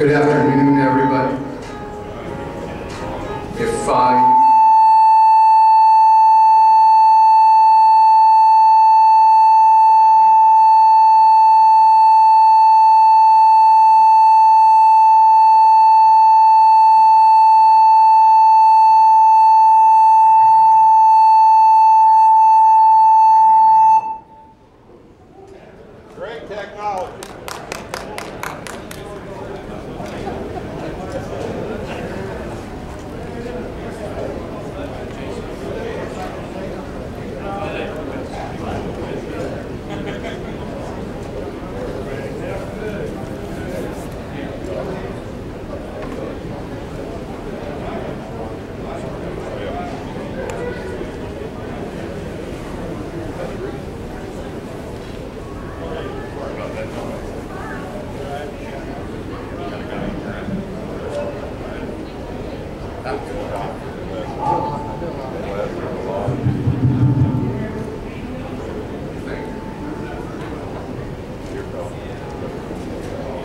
Good afternoon, everybody. Great technology.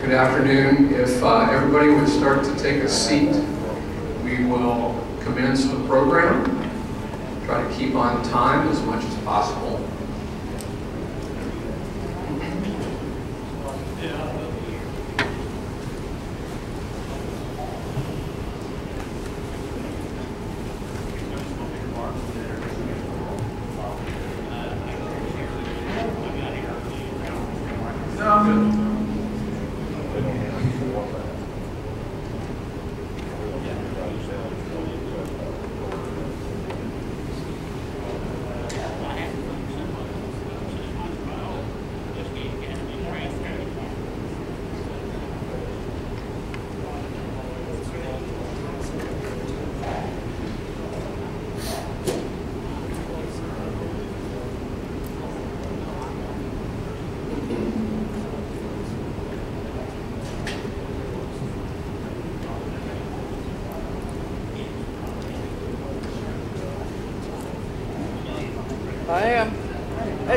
Good afternoon. If everybody would start to take a seat, we will commence the program. Try to keep on time as much as possible.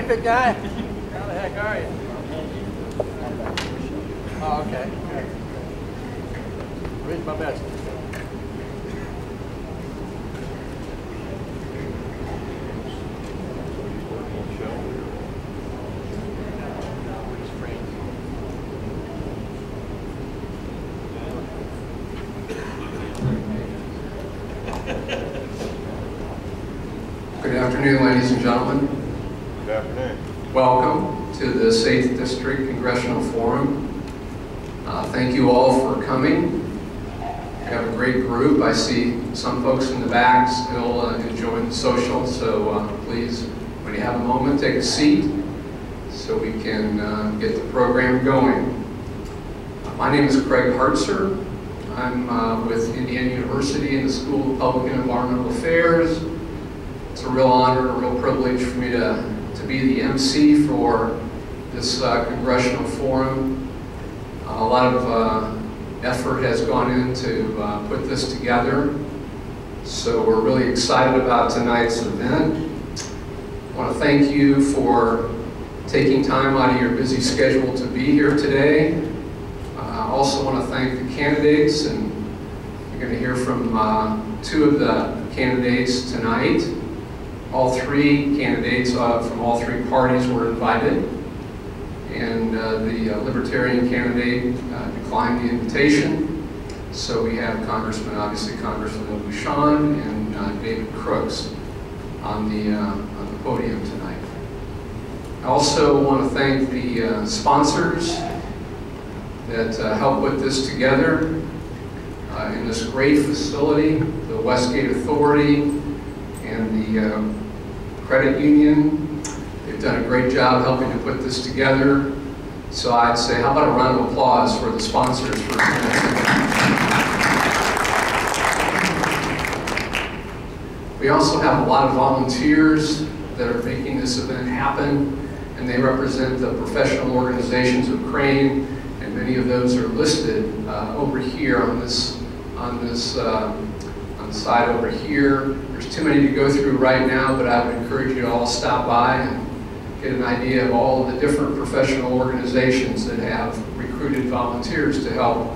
Hey, big guy. How the heck are you? Oh, okay. Raise my best. Good afternoon, ladies and gentlemen. Good afternoon. Welcome to the 8th District Congressional Forum. Thank you all for coming. We have a great group. I see some folks in the back still enjoying the social, so please, when you have a moment, take a seat so we can get the program going. My name is Craig Hartzer. I'm with Indiana University in the School of Public and Environmental Affairs. It's a real honor, a real privilege for me to be the MC for this Congressional Forum. A lot of effort has gone into put this together, so we're really excited about tonight's event. I want to thank you for taking time out of your busy schedule to be here today. I also want to thank the candidates, and you're going to hear from two of the candidates tonight. All three candidates from all three parties were invited, and the Libertarian candidate declined the invitation. So we have obviously Congressman Bucshon and David Crooks on the podium tonight. I also want to thank the sponsors that helped put this together in this great facility, the Westgate Authority and the Credit Union. They've done a great job helping to put this together. So I'd say, how about a round of applause for the sponsors for tonight. We also have a lot of volunteers that are making this event happen, and they represent the professional organizations of Crane, and many of those are listed over here on this on the side over here. There's too many to go through right now, but I would encourage you to all stop by and get an idea of all of the different professional organizations that have recruited volunteers to help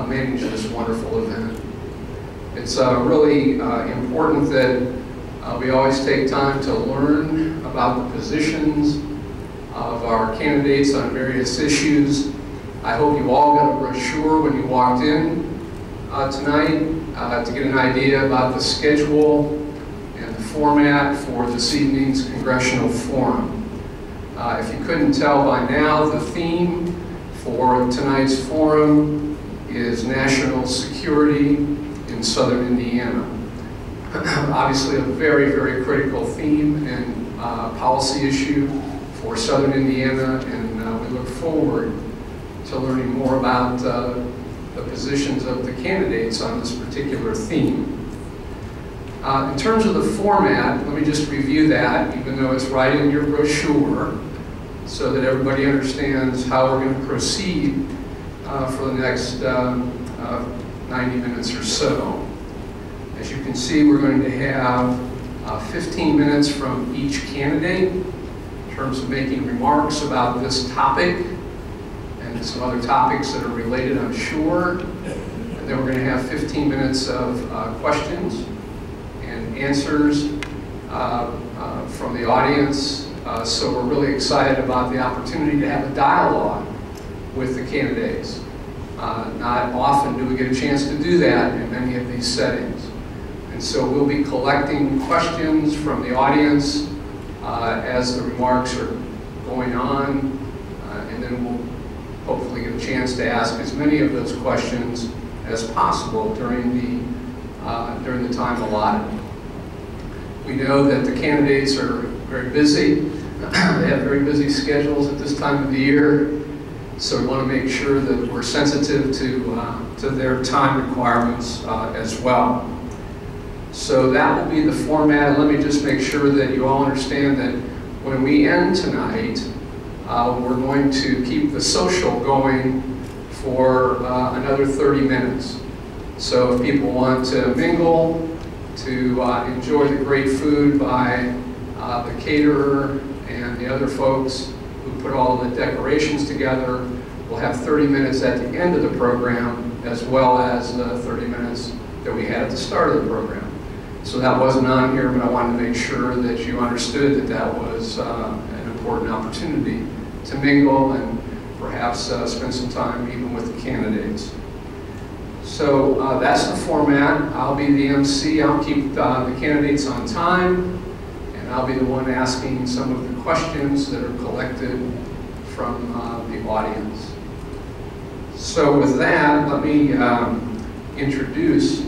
manage this wonderful event. It's really important that we always take time to learn about the positions of our candidates on various issues. I hope you all got a brochure when you walked in tonight to get an idea about the schedule and the format for this evening's Congressional Forum. If you couldn't tell by now, the theme for tonight's forum is National Security in Southern Indiana. Obviously a very, very critical theme and policy issue for Southern Indiana, and we look forward to learning more about the positions of the candidates on this particular theme. In terms of the format, let me just review that, even though it's right in your brochure, so that everybody understands how we're going to proceed for the next 90 minutes or so. As you can see, we're going to have 15 minutes from each candidate in terms of making remarks about this topic and some other topics that are related, I'm sure. And then we're going to have 15 minutes of questions and answers from the audience. So we're really excited about the opportunity to have a dialogue with the candidates. Not often do we get a chance to do that in many of these settings. And so we'll be collecting questions from the audience as the remarks are going on, and then we'll hopefully get a chance to ask as many of those questions as possible during the time allotted. We know that the candidates are very busy. They have very busy schedules at this time of the year, so we want to make sure that we're sensitive to their time requirements as well. So that will be the format. Let me just make sure that you all understand that when we end tonight, we're going to keep the social going for another 30 minutes. So if people want to mingle, to enjoy the great food by the caterer the other folks who put all the decorations together. We'll have 30 minutes at the end of the program, as well as the 30 minutes that we had at the start of the program. So that wasn't on here, but I wanted to make sure that you understood that that was an important opportunity to mingle and perhaps spend some time even with the candidates. So that's the format. I'll be the MC. I'll keep the candidates on time, and I'll be the one asking some of the questions that are collected from the audience. So with that, let me introduce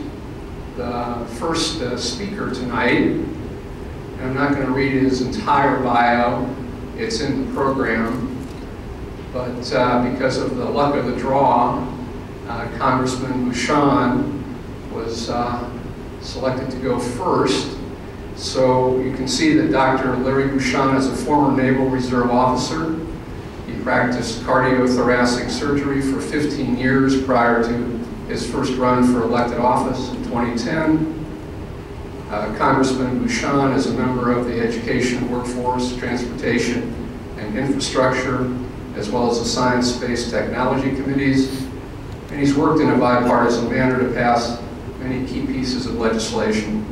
the first speaker tonight. And I'm not going to read his entire bio. It's in the program. But because of the luck of the draw, Congressman Bucshon was selected to go first. So you can see that Dr. Larry Bucshon is a former Naval Reserve officer. He practiced cardiothoracic surgery for 15 years prior to his first run for elected office in 2010. Congressman Bucshon is a member of the Education, Workforce, Transportation, and Infrastructure, as well as the Science, Space, Technology Committees. And he's worked in a bipartisan manner to pass many key pieces of legislation.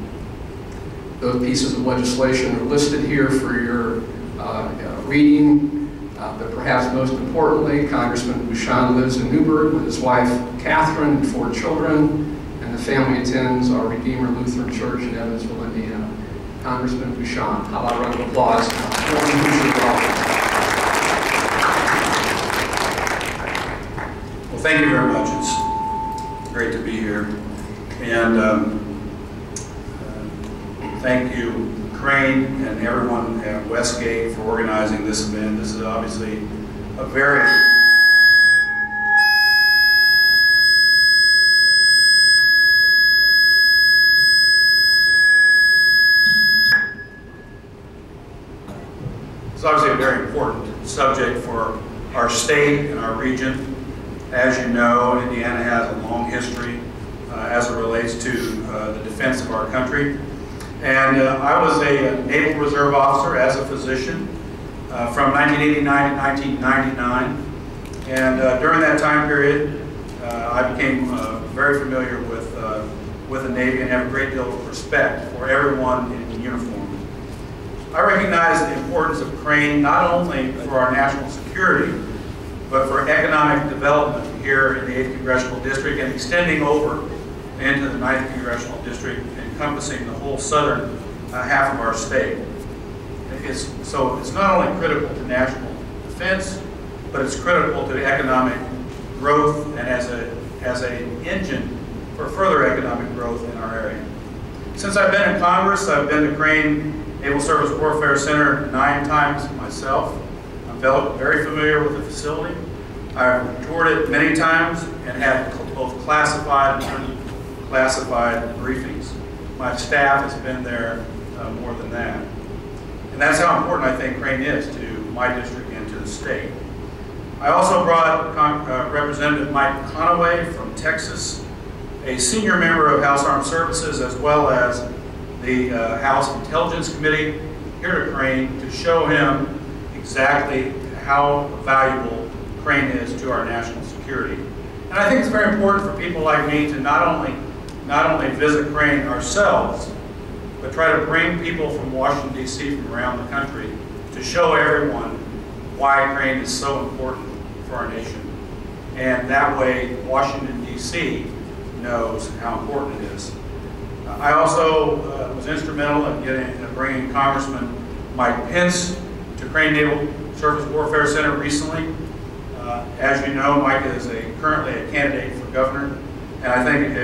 Those pieces of legislation are listed here for your reading. But perhaps most importantly, Congressman Bucshon lives in Newburgh with his wife, Catherine, and 4 children, and the family attends our Redeemer Lutheran Church in Evansville, Indiana. Congressman Bucshon, how about a round of applause? Well, thank you very much. It's great to be here. And thank you, Crane, and everyone at Westgate for organizing this event. This is obviously a very important subject for our state and our region. As you know, Indiana has a long history as it relates to the defense of our country. And I was a Naval Reserve officer as a physician from 1989 to 1999. And during that time period, I became very familiar with the Navy and have a great deal of respect for everyone in uniform. I recognize the importance of Crane not only for our national security, but for economic development here in the 8th Congressional District and extending over into the 9th Congressional District, encompassing the whole southern half of our state. So it's not only critical to national defense, but it's critical to economic growth and as an engine for further economic growth in our area. Since I've been in Congress, I've been to Crane Naval Service Warfare Center 9 times myself. I'm very familiar with the facility. I've toured it many times and had both classified and unclassified briefings. My staff has been there more than that. And that's how important I think Crane is to my district and to the state. I also brought Representative Mike Conaway from Texas, a senior member of House Armed Services, as well as the House Intelligence Committee, here to Crane to show him exactly how valuable Crane is to our national security. And I think it's very important for people like me to not only visit Crane ourselves, but try to bring people from Washington, D.C., from around the country to show everyone why Crane is so important for our nation. And that way, Washington, D.C. knows how important it is. I also was instrumental in bringing Congressman Mike Pence to Crane Naval Service Warfare Center recently. As you know, Mike is currently a candidate for governor, and I think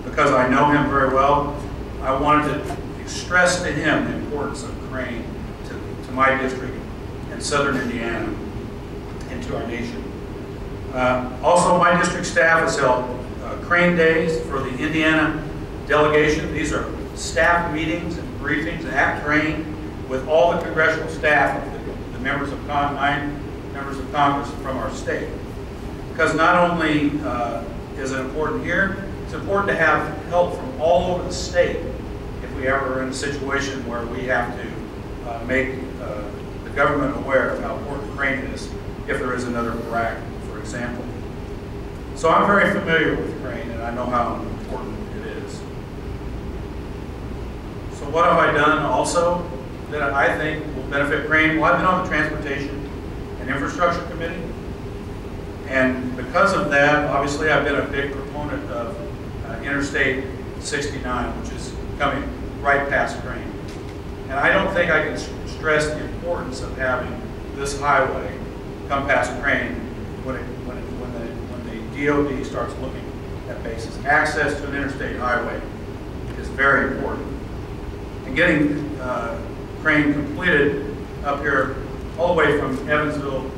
because I know him very well, I wanted to stress to him the importance of Crane to my district and southern Indiana and to our nation. Also, my district staff has held Crane Days for the Indiana delegation. These are staff meetings and briefings at Crane with all the congressional staff of the members of 9 members of Congress from our state. Because not only is it important here, it's important to have help from all over the state if we ever are in a situation where we have to make the government aware of how important crane is if there is another Iraq, for example. So I'm very familiar with crane, and I know how important it is. So what have I done also that I think will benefit crane? Well, I've been on the Transportation and Infrastructure Committee, and because of that, obviously I've been a big proponent of Interstate 69, which is coming right past crane. And I don't think I can stress the importance of having this highway come past crane when the DOD starts looking at bases. Access to an interstate highway is very important. And getting crane completed up here, all the way from Evansville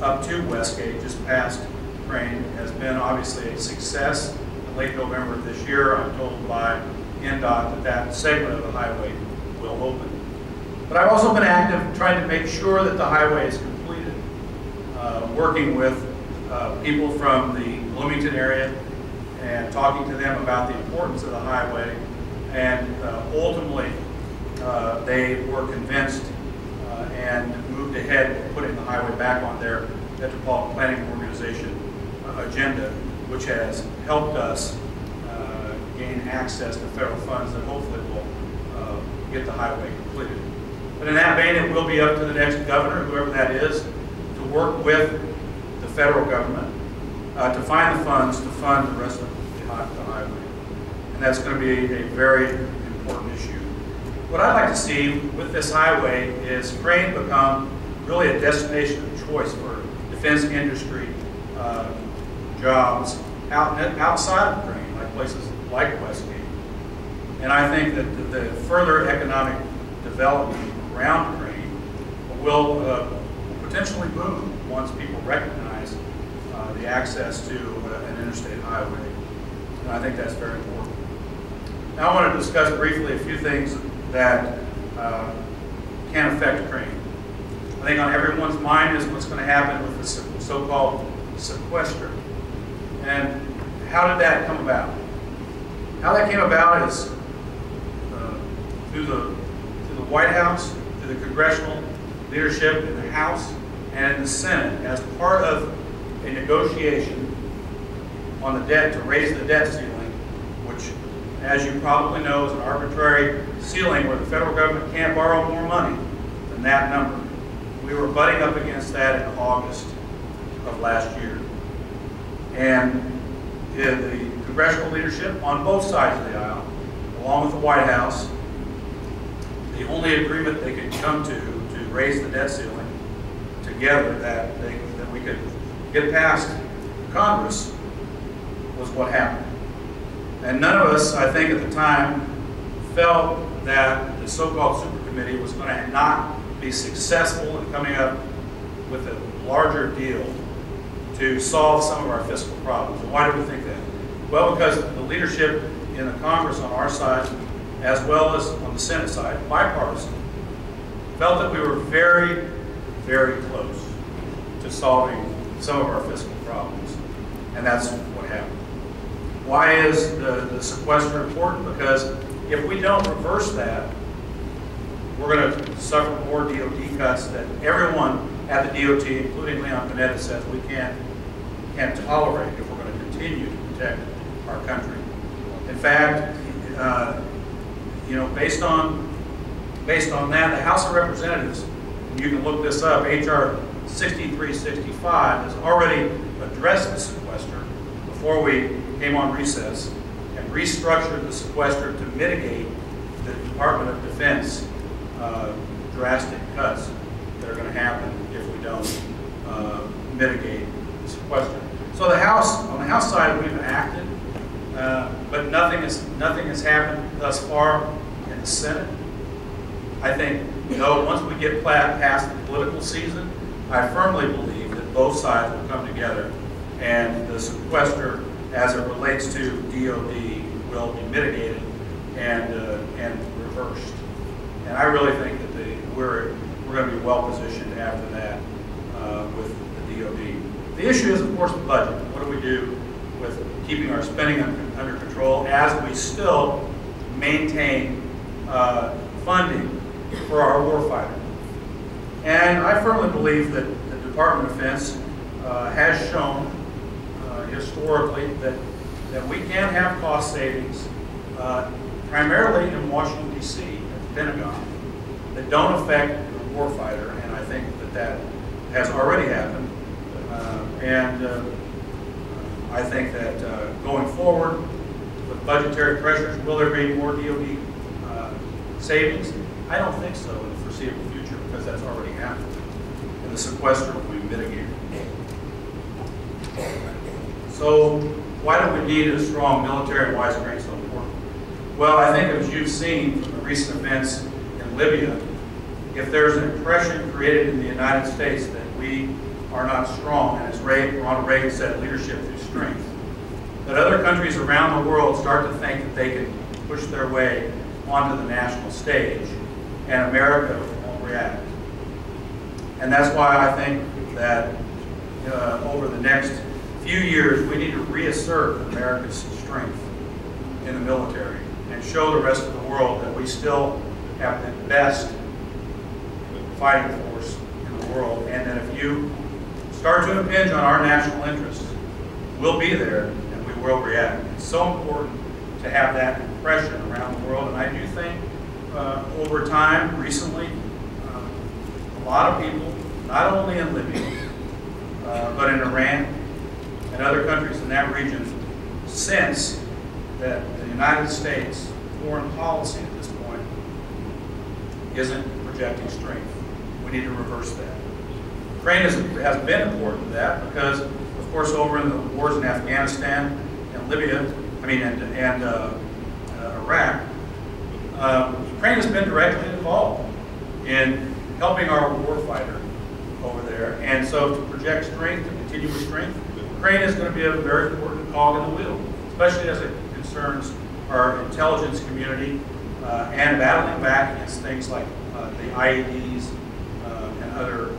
up to Westgate, just past crane, has been obviously a success. In late November of this year, I'm told by IN08 that segment of the highway will open. But I've also been active trying to make sure that the highway is completed, working with people from the Bloomington area and talking to them about the importance of the highway. And ultimately, they were convinced and moved ahead with putting the highway back on their Metropolitan Planning Organization agenda, which has helped us gain access to federal funds that hopefully will get the highway completed. But in that vein, it will be up to the next governor, whoever that is, to work with the federal government to find the funds to fund the rest of the highway. And that's going to be a very important issue. What I'd like to see with this highway is crane become really a destination of choice for defense industry jobs outside of crane, like places like Westgate. And I think that the further economic development around crane will potentially boom once people recognize the access to an interstate highway. And I think that's very important. Now I want to discuss briefly a few things that can affect crane. I think on everyone's mind is what's going to happen with the so-called sequester. And how did that come about? How that came about is through the White House, through the Congressional leadership in the House and in the Senate, as part of a negotiation on the debt to raise the debt ceiling, which, as you probably know, is an arbitrary ceiling where the federal government can't borrow more money than that number. We were butting up against that in August of last year. And the congressional leadership on both sides of the aisle, along with the White House, the only agreement they could come to raise the debt ceiling together that we could get past Congress was what happened. And none of us, I think at the time, felt that the so-called super committee was going to not be successful in coming up with a larger deal to solve some of our fiscal problems. And why do we think that? Well, because the leadership in the Congress on our side, as well as on the Senate side, bipartisan, felt that we were very, very close to solving some of our fiscal problems. And that's what happened. Why is the sequester important? Because if we don't reverse that, we're going to suffer more DOT cuts that everyone at the DOT, including Leon Panetta, says we can't tolerate if we're going to continue to protect our country. In fact, based on that, the House of Representatives, and you can look this up, H.R. 6365 has already addressed the sequester before we came on recess and restructured the sequester to mitigate the Department of Defense drastic cuts that are going to happen if we don't mitigate the sequester. So on the House side, we've acted, but nothing has happened thus far in the Senate. I think, once we get past the political season, I firmly believe that both sides will come together and the sequester, as it relates to DOD, will be mitigated and reversed. And I really think that we're going to be well positioned after that with the DOD. The issue is, of course, the budget. What do we do with keeping our spending under control as we still maintain funding for our warfighter? And I firmly believe that the Department of Defense has shown historically that we can have cost savings, primarily in Washington, D.C., at the Pentagon, that don't affect the warfighter, and I think that has already happened. I think that going forward, with budgetary pressures, will there be more DoD savings? I don't think so in the foreseeable future, because that's already happened, and the sequester will be mitigated. So why do we need a strong military and why is Crane so important? Well, I think as you've seen from the recent events in Libya, if there's an impression created in the United States that we are not strong, and as Ronald Reagan said, leadership through strength, that other countries around the world start to think that they can push their way onto the national stage, and America won't react. And that's why I think that over the next few years, we need to reassert America's strength in the military and show the rest of the world that we still have the best fighting force in the world, and that if you start to impinge on our national interests, we'll be there and we will react. It's so important to have that impression around the world, and I do think over time, recently, a lot of people, not only in Libya, but in Iran and other countries in that region, sense that the United States foreign policy at this point isn't projecting strength. We need to reverse that. Ukraine has been important to that because, of course, over in the wars in Afghanistan and Libya, and Iraq, Ukraine has been directly involved in helping our warfighter over there. And so to project strength, to continue with strength, Ukraine is going to be a very important cog in the wheel, especially as it concerns our intelligence community and battling back against things like the IEDs and other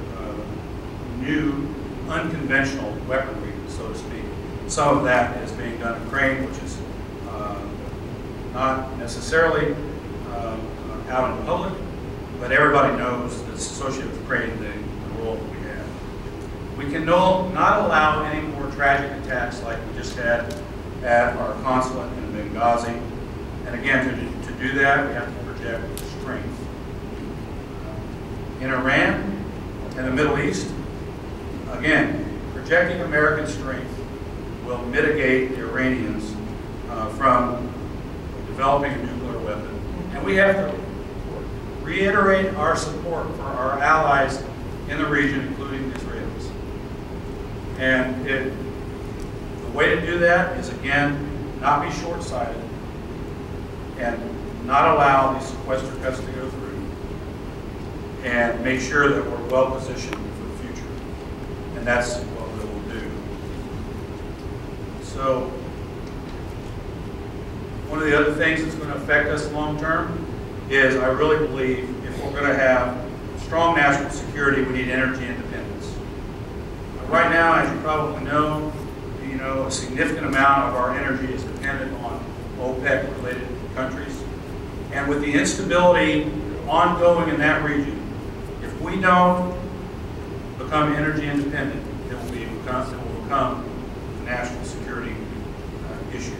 new unconventional weaponry, so to speak. Some of that is being done in Ukraine, which is not necessarily out in public, but everybody knows that's associated with Ukraine the role that we have. We can not allow any more tragic attacks like we just had at our consulate in Benghazi. And again, to do that, we have to project strength. In Iran and the Middle East, again, projecting American strength will mitigate the Iranians from developing a nuclear weapon. And we have to reiterate our support for our allies in the region, including the Israelis. And the way to do that is, again, not be short-sighted and not allow these sequester cuts to go through, and make sure that we're well positioned for the future. And that's what we will do. So one of the other things that's going to affect us long term is, I really believe, if we're going to have strong national security, we need energy independence. Right now, as you probably know, a significant amount of our energy is dependent on OPEC-related countries. And with the instability ongoing in that region, if we don't become energy independent, it will become a national security issue.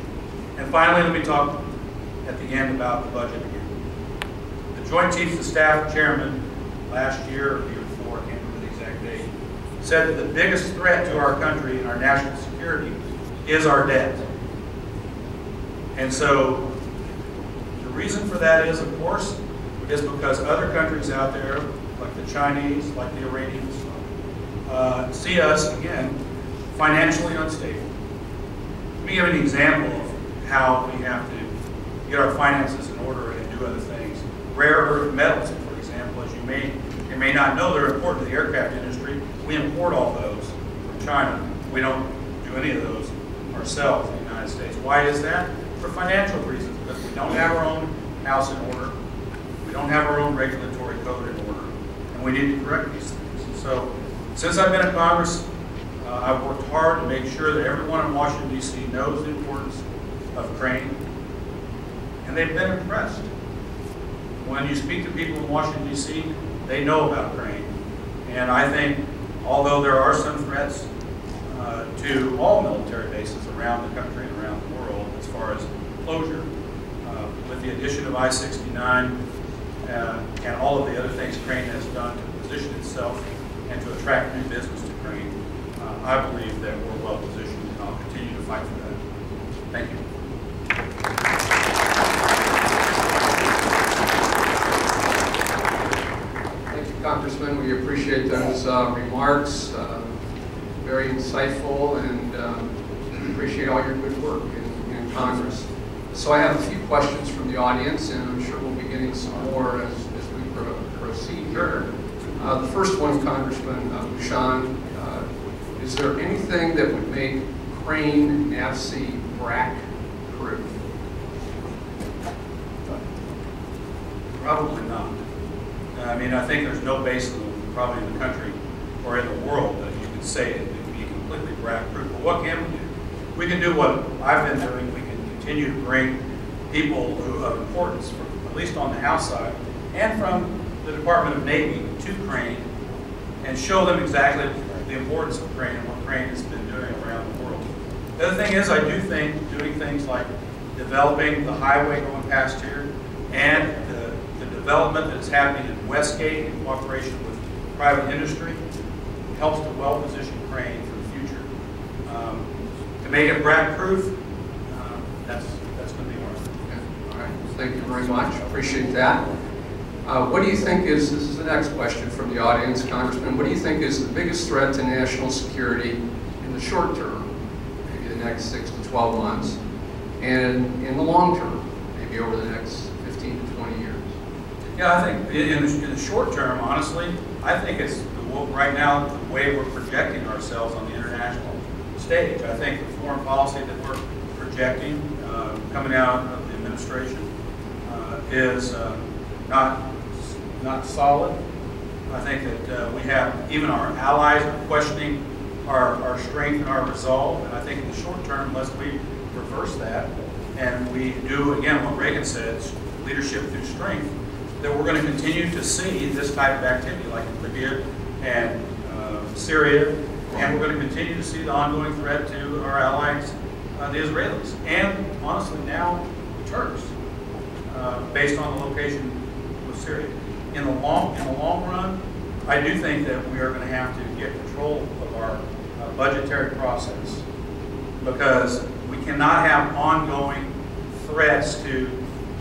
And finally, let me talk at the end about the budget again. The Joint Chiefs of Staff Chairman last year or the year before, I can't remember the exact date, said that the biggest threat to our country and our national security is our debt. And so the reason for that is, of course, is because other countries out there, like the Chinese, like the Iranians, see us, again, financially unstable. Let me give an example of how we have to get our finances in order and do other things. Rare earth metals, for example, as you may not know, they're important to the aircraft industry. We import all those from China. We don't do any of those ourselves in the United States. Why is that? For financial reasons, because we don't have our own house in order. We don't have our own regulatory code in order, and we need to correct these things. So since I've been in Congress, I've worked hard to make sure that everyone in Washington, D.C. knows the importance of Crane, and they've been impressed. When you speak to people in Washington, D.C., they know about Crane, And I think, although there are some threats to all military bases around the country and around the world as far as closure, with the addition of I-69 and all of the other things Crane has done to position itself and to attract new business to Crane, I believe that we're well positioned, and I'll continue to fight for that. Thank you. Thank you, Congressman. We appreciate those remarks. Very insightful, and appreciate all your good work in Congress. So I have a few questions from the audience, and I'm sure we'll be getting some more as we proceed here. The first one, Congressman Bucshon, is there anything that would make Crane NAVSEA BRAC-proof? Probably not. I mean, I think there's no base probably in the country or in the world that you could say it would be completely BRAC-proof. But what can we do? We can do what I've been doing. We can continue to bring people of importance, at least on the House side, and from the Department of Navy to Crane, and show them exactly the importance of Crane and what Crane has been doing around the world. The other thing is, I do think doing things like developing the highway going past here and the development that is happening in Westgate in cooperation with private industry helps to well position Crane for the future. To make it BRAC-proof, that's going to be hard. Okay. All right. Thank you very much. Appreciate that. What do you think this is the next question from the audience, Congressman, what do you think is the biggest threat to national security in the short term, maybe the next 6 to 12 months, and in the long term, maybe over the next 15 to 20 years? Yeah, I think in the short term, honestly, I think it's right now the way we're projecting ourselves on the international stage. I think the foreign policy that we're projecting coming out of the administration is not solid. I think that we have, even our allies are questioning our strength and our resolve, and I think in the short term, unless we reverse that, and we do, again, what Reagan said, leadership through strength, that we're going to continue to see this type of activity, like in Libya and Syria, and we're going to continue to see the ongoing threat to our allies, the Israelis, and honestly now, the Turks, based on the location of Syria. In the long run, I do think that we are going to have to get control of our budgetary process, because we cannot have ongoing threats to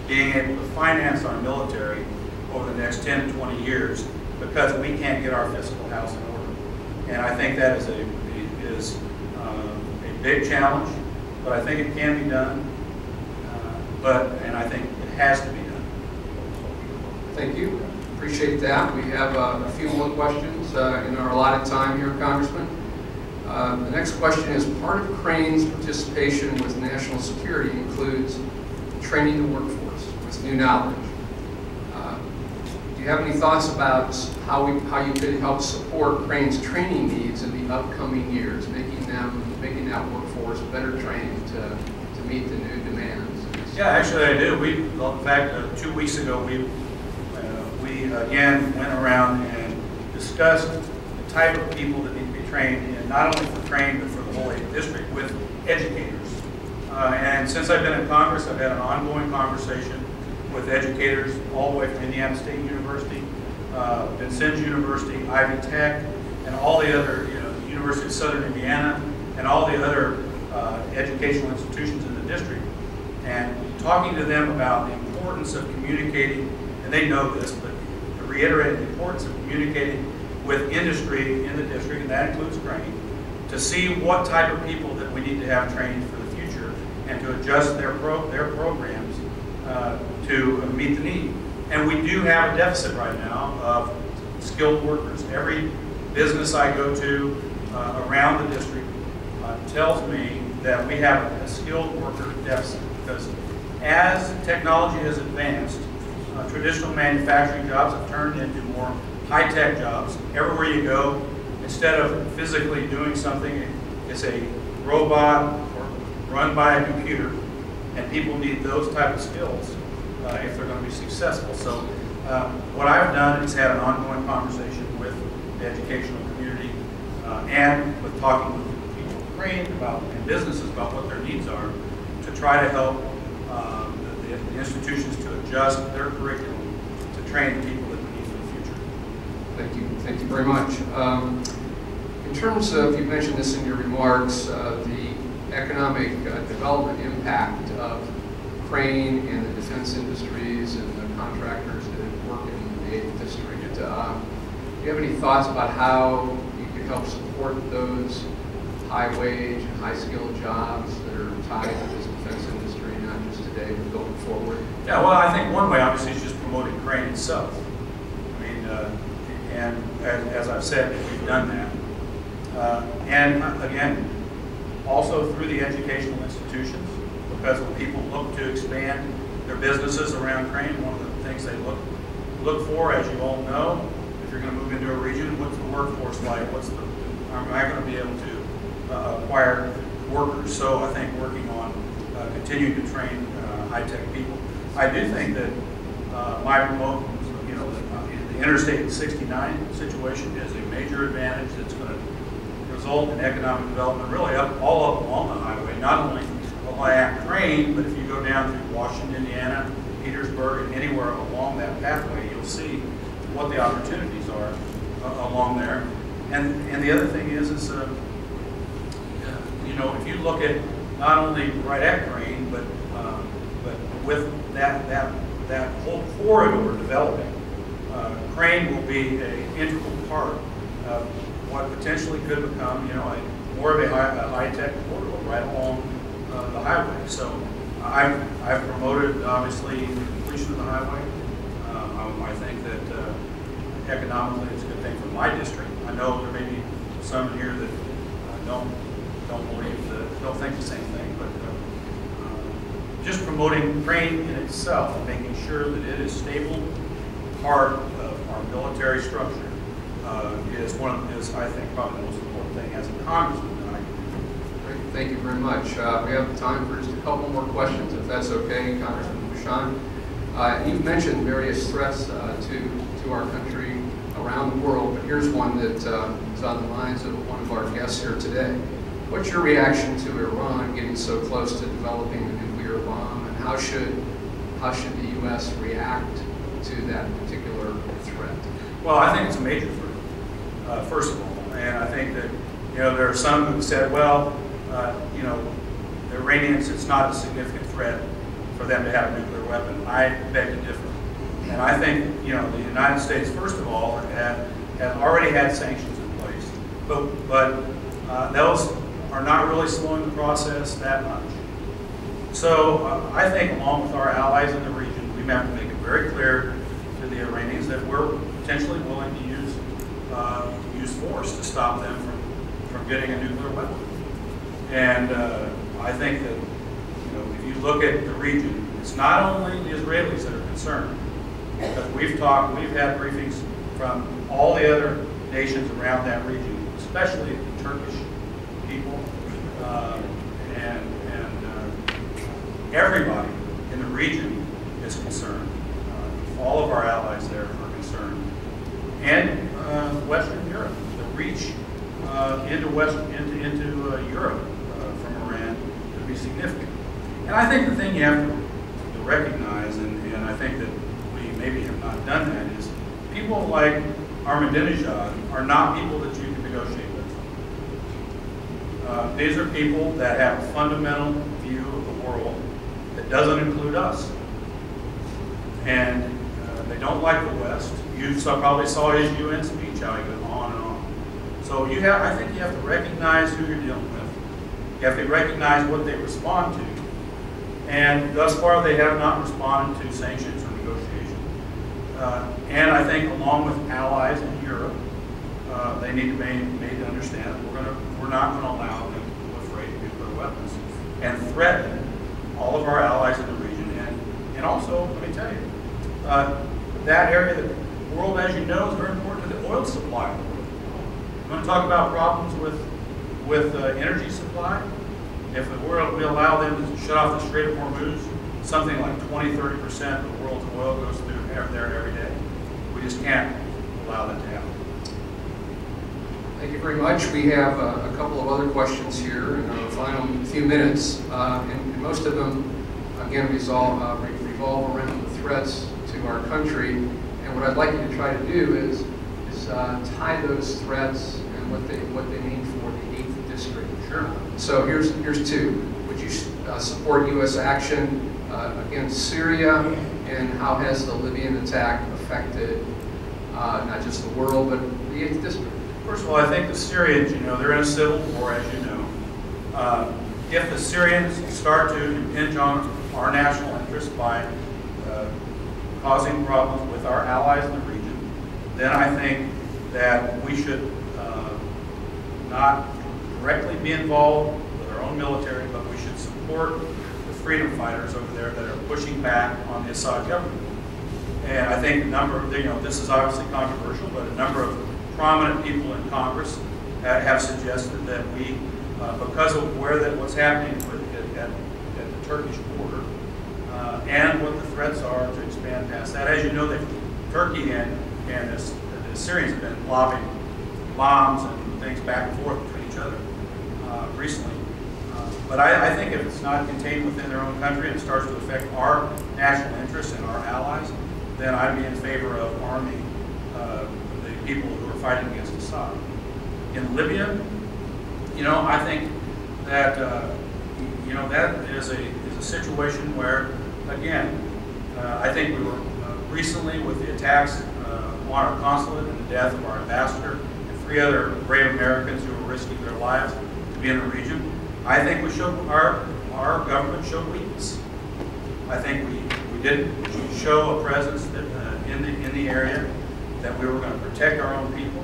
being able to finance our military over the next 10 to 20 years because we can't get our fiscal house in order. And I think that is a big challenge, but I think it can be done, and I think it has to be done. Thank you. Appreciate that. We have a few more questions in our allotted time here, Congressman. The next question is, part of Crane's participation with national security includes training the workforce with new knowledge. Do you have any thoughts about how you could help support Crane's training needs in the upcoming years, making that workforce better trained to meet the new demands? Yeah, actually I do. In fact, 2 weeks ago, we again went around and discussed the type of people that need to be trained, and not only for Crane, but for the whole 8th District with educators. And since I've been in Congress, I've had an ongoing conversation with educators all the way from Indiana State University, Vincennes University, Ivy Tech, and all the other, University of Southern Indiana, and all the other educational institutions in the district, and talking to them about the importance of communicating, and they know this, but to reiterate the importance of communicating with industry in the district, and that includes Crane, to see what type of people that we need to have trained for the future and to adjust their programs to meet the need. And we do have a deficit right now of skilled workers. Every business I go to around the district tells me that we have a skilled worker deficit, because as technology has advanced, traditional manufacturing jobs have turned into more high-tech jobs. Everywhere you go, instead of physically doing something, it's a robot or run by a computer, and people need those type of skills if they're going to be successful. So what I've done is had an ongoing conversation with the educational community and with talking with people trained about and businesses about what their needs are to try to help the institutions to adjust their curriculum to train the people that we need for the future. Thank you very much. In terms of, you mentioned this in your remarks, the economic development impact of Crane and the defense industries and the contractors that work in the 8th District. Do you have any thoughts about how you could help support those high-wage and high-skilled jobs that are tied to this defense industry, not just today, but going forward? Yeah, well, I think one way, obviously, is just promoting Crane itself. I mean, and as I've said, we've done that. And again, also through the educational institutions, because when people look to expand their businesses around Crane, one of the things they look for, as you all know, if you're going to move into a region, what's the workforce like? Am I going to be able to acquire workers? So I think working on continuing to train high-tech people. I do think that the Interstate 69 situation is a major advantage that's going to result in economic development really all up along the highway, not only along Crane, but if you go down through Washington, Indiana, Petersburg, and anywhere along that pathway, you'll see what the opportunities are along there. And the other thing is if you look at not only right at Crane, but with that whole corridor developing, Crane will be an integral part of what potentially could become, more of a high-tech corridor right along the highway. So I've promoted, obviously, the completion of the highway. I think that economically it's a good thing for my district. I know there may be some here that don't think the same thing, but just promoting Crane in itself and making sure that it is a stable part of our military structure is I think, probably the most important thing as a congressman that I can do. Great, thank you very much. We have time for just a couple more questions, if that's okay, Congressman Bucshon. You've mentioned various threats to our country around the world, but here's one that is on the minds of one of our guests here today. What's your reaction to Iran getting so close to developing a nuclear bomb, and how should the U.S. react to that particular threat? Well, I think it's a major threat, first of all, and I think that there are some who said, well, the Iranians, it's not a significant threat for them to have a nuclear weapon. I beg to differ, and I think the United States, first of all, has already had sanctions in place, but those are not really slowing the process that much. So I think, along with our allies in the region, we have to make it very clear to the Iranians that we're potentially willing to use force to stop them from getting a nuclear weapon. And I think that if you look at the region, it's not only the Israelis that are concerned, because we've had briefings from all the other nations around that region, especially the Turkish people, and everybody in the region is concerned. All of our allies there are concerned, and Western Europe. The reach into Europe from Iran would be significant. And I think the thing you have to recognize, and I think that we maybe have not done that, is people like Ahmadinejad are not people that you can negotiate with. These are people that have a fundamental view of the world that doesn't include us. And they don't like the West. You probably saw his UN speech, how he goes on and on. So I think you have to recognize who you're dealing with. You have to recognize what they respond to. And thus far, they have not responded to sanctions or negotiation. And I think, along with allies in Europe, they need to be made to understand that we're not going to allow them to proliferate nuclear weapons and threaten all of our allies in the region. And also, let me tell you, that area of the world, as you know, is very important to the oil supply of the world. You want to talk about problems with energy supply? If we allow them to shut off the Strait of Hormuz, something like 20–30% of the world's oil goes through there every day. We just can't allow that to happen. Thank you very much. We have a couple of other questions here in our final few minutes, and most of them, again, revolve around the threats to our country. And what I'd like you to try to do is tie those threats and what they mean for the 8th District. Sure. So here's two. Would you support U.S. action against Syria, and how has the Libyan attack affected not just the world, but the 8th District? First of all, I think the Syrians, they're in a civil war, as you know. If the Syrians start to impinge on our national interests by causing problems with our allies in the region, then I think that we should not directly be involved with our own military, but we should support the freedom fighters over there that are pushing back on the Assad government. And I think a number of, this is obviously controversial, but a number of prominent people in Congress have suggested that we, because of what's happening at the Turkish border, and what the threats are to expand past that. As you know, Turkey and the Syrians have been lobbing bombs and things back and forth between each other recently. But I think if it's not contained within their own country and it starts to affect our national interests and our allies, then I'd be in favor of arming the people who are fighting against Assad. In Libya, I think that that is a situation where, again, I think we were recently with the attacks on our consulate and the death of our ambassador and 3 other brave Americans who were risking their lives to be in the region. I think we showed our government showed weakness. I think we didn't show a presence that, in the area, that we were going to protect our own people.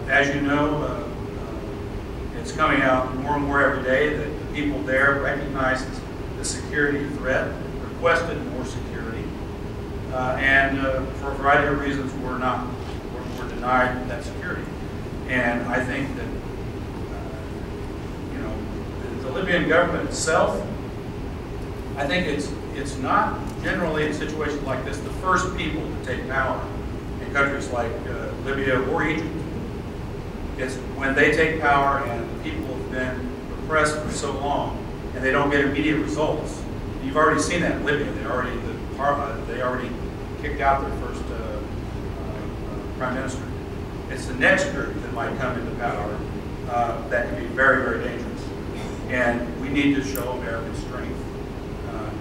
As you know, it's coming out more and more every day that the people there recognize the security threat, requested more security, and for a variety of reasons we're denied that security. And I think that the Libyan government itself, I think it's not generally in situations like this the first people to take power in countries like Libya or Egypt. It's when they take power and the people have been repressed for so long and they don't get immediate results. You've already seen that in Libya. They already kicked out their first prime minister. It's the next group that might come into power that can be very, very dangerous. And we need to show American strength.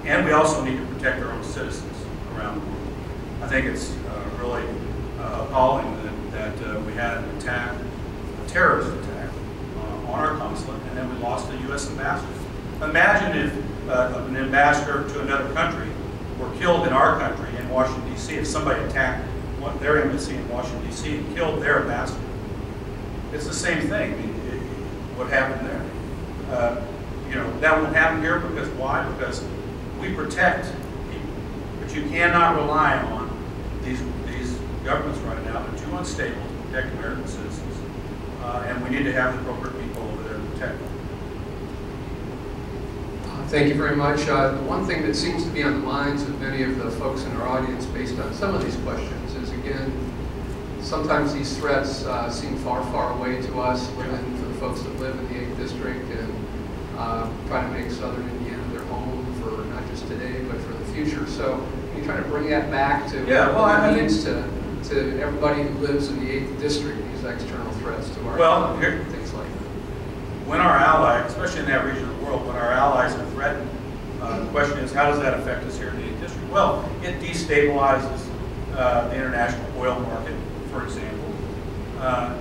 And we also need to protect our own citizens around the world. I think it's really appalling that we had an attack, a terrorist attack, on our consulate, and then we lost a U.S. ambassador. Imagine if an ambassador to another country were killed in our country in Washington, D.C., if somebody attacked their embassy in Washington, D.C. and killed their ambassador. It's the same thing. I mean, what happened there? That won't happen here because why? Because we protect people. But you cannot rely on these governments right now. They're too unstable to protect American citizens. And we need to have the appropriate people over there to protect them. Thank you very much. The one thing that seems to be on the minds of many of the folks in our audience based on some of these questions is, again, sometimes these threats seem far, far away to us, for the folks that live in the 8th District and try to make Southern Indiana their home for not just today, but for the future. So you try to bring that back to what it means to everybody who lives in the 8th District, these external threats to our economy, things like that. When our allies, especially in that region of the world, when our allies are threatened, the question is, how does that affect us here in the 8th District? Well, it destabilizes the international oil market, for example.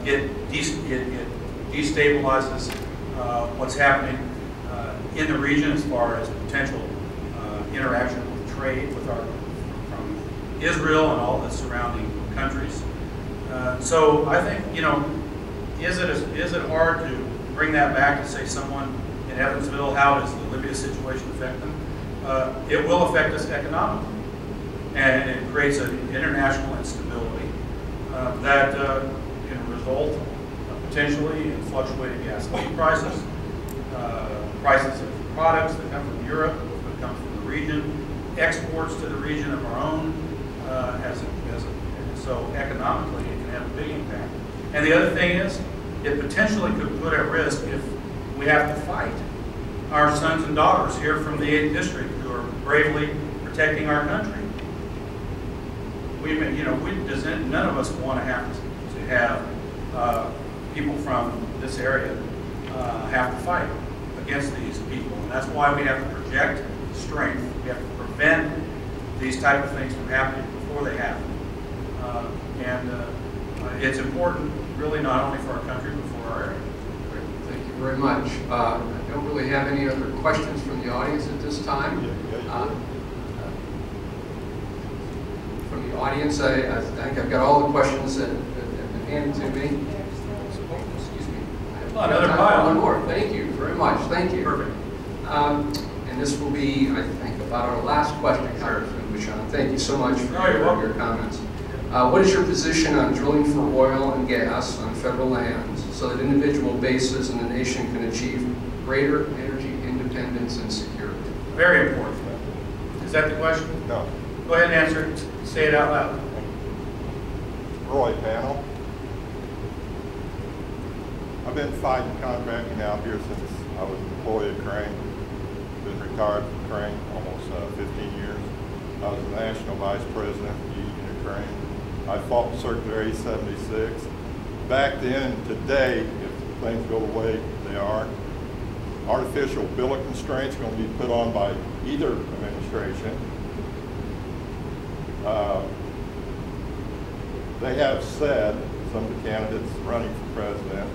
It destabilizes what's happening in the region as far as potential interaction with trade from Israel and all the surrounding countries. So I think, is it hard to bring that back and say someone in Evansville, how does the Libya situation affect them? It will affect us economically, and it creates an international instability that can result potentially in fluctuating gasoline prices, prices of products that come from Europe, that come from the region, exports to the region of our own, so economically it can have a big impact. And the other thing is, it potentially could put at risk if we have to fight our sons and daughters here from the 8th District who are bravely protecting our country. None of us want to have people from this area have to fight against these people. And that's why we have to project strength. We have to prevent these type of things from happening before they happen. It's important, really, not only for our country, but for our area. Great. Thank you very much. I don't really have any other questions from the audience at this time. From the audience, I think I've got all the questions that have been handed to me. Excuse me. Another pile. One more. Thank you very much. Thank you. Perfect. And this will be, I think, about our last question, Congressman Bucshon. Thank you so much for your comments. What is your position on drilling for oil and gas on federal lands so that individual bases in the nation can achieve greater energy independence and security? Very important. Is that the question? No. Go ahead and answer it. Say it out loud. Roy Panel. I've been fighting contracting out here since I was an employee at Crane. Been retired from Crane almost 15 years. I was the national vice president of the union at Crane. I fought Circular A76. Back then and today, if things go the way they are, artificial billet constraints are going to be put on by either administration. They have said, some of the candidates running for president,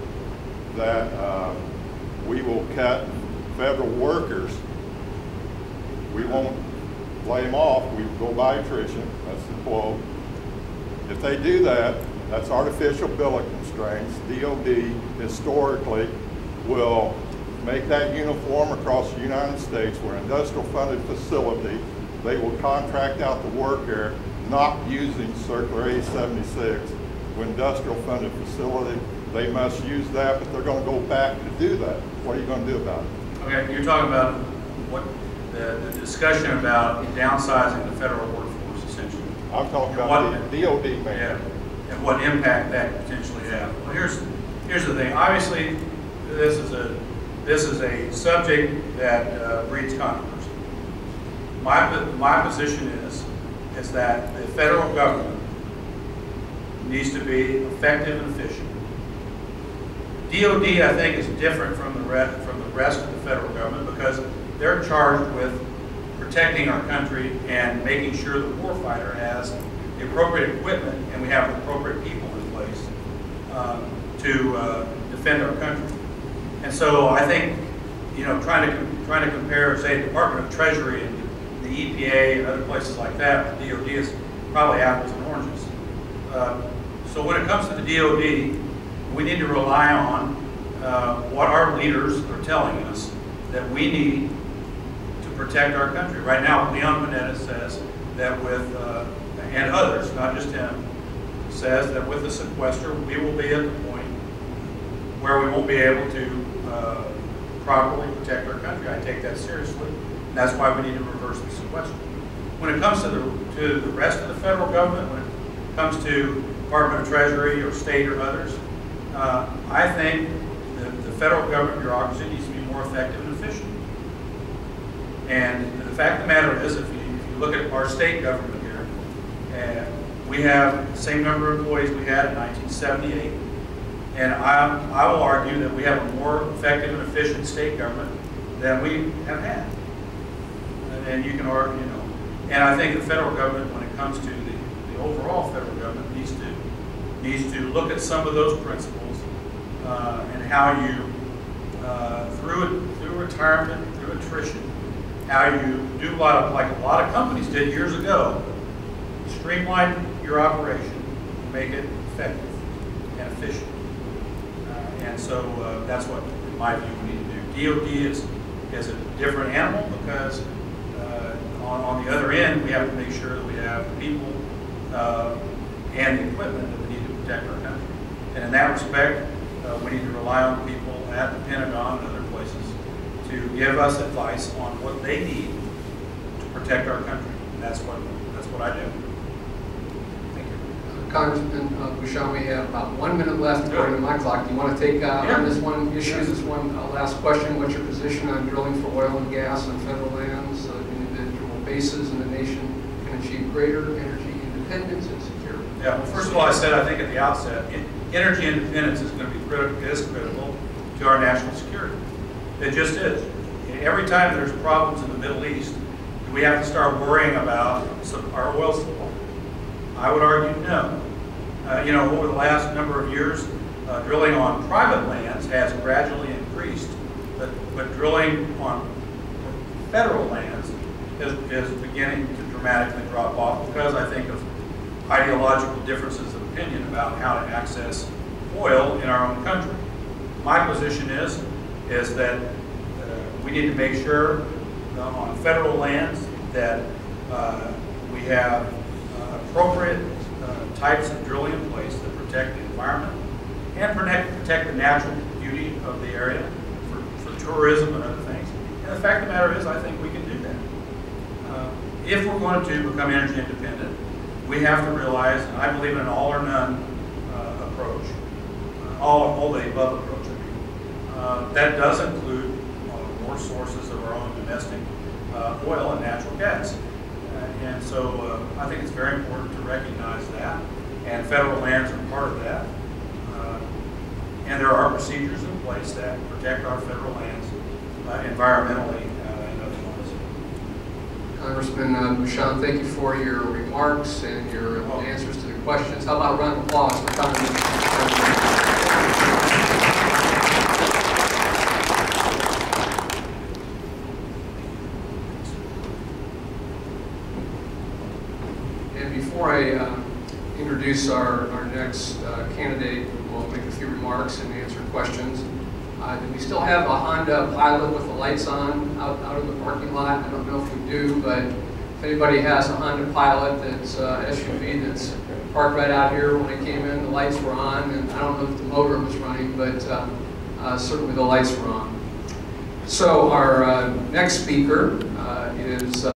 that we will cut federal workers. We won't lay them off, we will go by attrition, that's the quote. If they do that, that's artificial billet constraints. DOD historically will make that uniform across the United States. We're an industrial funded facility. They will contract out the worker not using Circular A76 to industrial funded facility. They must use that, but they're going to go back to do that. What are you going to do about it? Okay, you're talking about what the discussion about downsizing the federal workforce, essentially. I'm talking about the DOD man. Yeah, and what impact that could potentially have. Well, here's the thing. Obviously, this is a subject that breeds controversy. My position is that the federal government needs to be effective and efficient. DOD, I think, is different from the rest of the federal government because they're charged with protecting our country and making sure the warfighter has the appropriate equipment and we have the appropriate people in place to defend our country. And so I think, trying to compare, say, the Department of Treasury and the EPA and other places like that, the DOD is probably apples and oranges. So when it comes to the DOD, we need to rely on what our leaders are telling us that we need to protect our country. Right now, Leon Panetta says that with, and others, not just him, says that with the sequester, we will be at the point where we won't be able to properly protect our country. I take that seriously. And that's why we need to reverse the sequester. When it comes to the rest of the federal government, when it comes to Department of Treasury or state or others, I think the federal government bureaucracy needs to be more effective and efficient. And the fact of the matter is, if you look at our state government here, we have the same number of employees we had in 1978. And I will argue that we have a more effective and efficient state government than we have had. And you can argue, and I think the federal government, when it comes to the overall federal government, needs to look at some of those principles and how you, through retirement, through attrition, how you do like a lot of companies did years ago, streamline your operation, make it effective and efficient. And so that's what, in my view, we need to do. DOD is a different animal because on the other end, we have to make sure that we have the people and the equipment that we need to protect our country. And in that respect, we need to rely on people at the Pentagon and other places to give us advice on what they need to protect our country. And that's what I do. Thank you. Congressman Bucshon, we have about 1 minute left according to my clock. Do you want to take on this one issue, this one last question? What's your position on drilling for oil and gas on federal lands so that individual bases in the nation can achieve greater energy independence and security? Yeah, well, first of all, I said, I think at the outset, energy independence is going to be critical to our national security. It just is. Every time there's problems in the Middle East, do we have to start worrying about our oil supply? I would argue no. You know, over the last number of years, drilling on private lands has gradually increased, but drilling on federal lands is beginning to dramatically drop off because I think of ideological differences of opinion about how to access oil in our own country. My position is that we need to make sure on federal lands that we have appropriate types of drilling in place that protect the environment and protect the natural beauty of the area for tourism and other things. And the fact of the matter is, I think we can do that. If we're going to become energy independent, we have to realize, and I believe in an all or none approach, all the above approach, I mean. That does include more sources of our own domestic oil and natural gas. And so I think it's very important to recognize that, and federal lands are part of that. And there are procedures in place that protect our federal lands environmentally and otherwise. Congressman Bucshon, thank you for your remarks and your answers to the questions. How about a round of applause for Congressman? Before I introduce our next candidate, we'll make a few remarks and answer questions. Do we still have a Honda Pilot with the lights on out in the parking lot? I don't know if we do, but if anybody has a Honda Pilot that's SUV that's parked right out here, when I came in, the lights were on, and I don't know if the motor was running, but certainly the lights were on. So our next speaker is